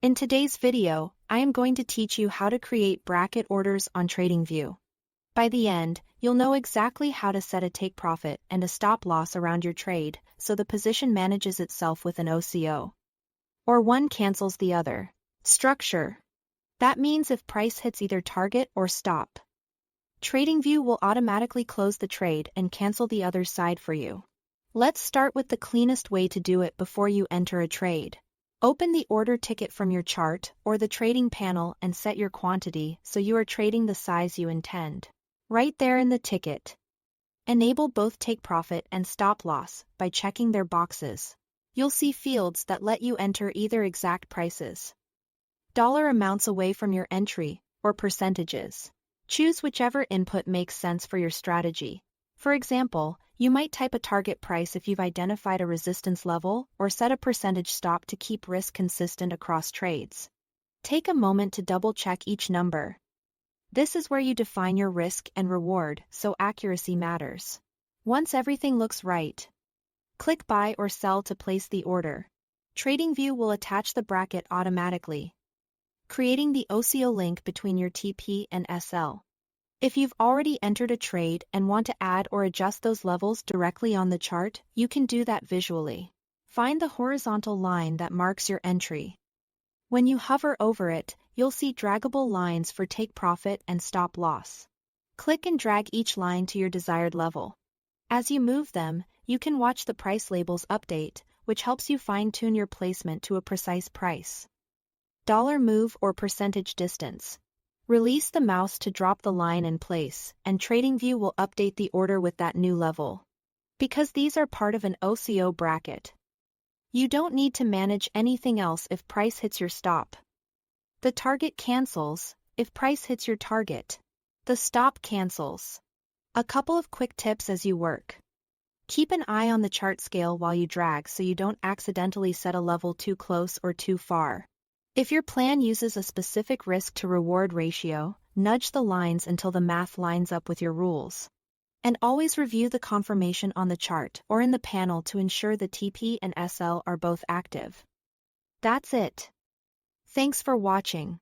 In today's video, I am going to teach you how to create bracket orders on Tradingview. By the end, you'll know exactly how to set a take profit and a stop loss around your trade so the position manages itself with an OCO. Or one cancels the other. Structure. That means if price hits either target or stop, Tradingview will automatically close the trade and cancel the other side for you. Let's start with the cleanest way to do it before you enter a trade. Open the order ticket from your chart or the trading panel and set your quantity so you are trading the size you intend. Right there in the ticket. Enable both take profit and stop loss by checking their boxes. You'll see fields that let you enter either exact prices, dollar amounts away from your entry, or percentages. Choose whichever input makes sense for your strategy. For example, you might type a target price if you've identified a resistance level or set a percentage stop to keep risk consistent across trades. Take a moment to double-check each number. This is where you define your risk and reward, so accuracy matters. Once everything looks right, click Buy or Sell to place the order. Tradingview will attach the bracket automatically, creating the OCO link between your TP and SL. If you've already entered a trade and want to add or adjust those levels directly on the chart, you can do that visually. Find the horizontal line that marks your entry. When you hover over it, you'll see draggable lines for take profit and stop loss. Click and drag each line to your desired level. As you move them, you can watch the price labels update, which helps you fine-tune your placement to a precise price. Dollar move or percentage distance. Release the mouse to drop the line in place, and Tradingview will update the order with that new level. Because these are part of an OCO bracket, you don't need to manage anything else if price hits your stop. The target cancels if price hits your target. The stop cancels. A couple of quick tips as you work. Keep an eye on the chart scale while you drag so you don't accidentally set a level too close or too far. If your plan uses a specific risk to reward ratio, nudge the lines until the math lines up with your rules. And always review the confirmation on the chart or in the panel to ensure the TP and SL are both active. That's it. Thanks for watching.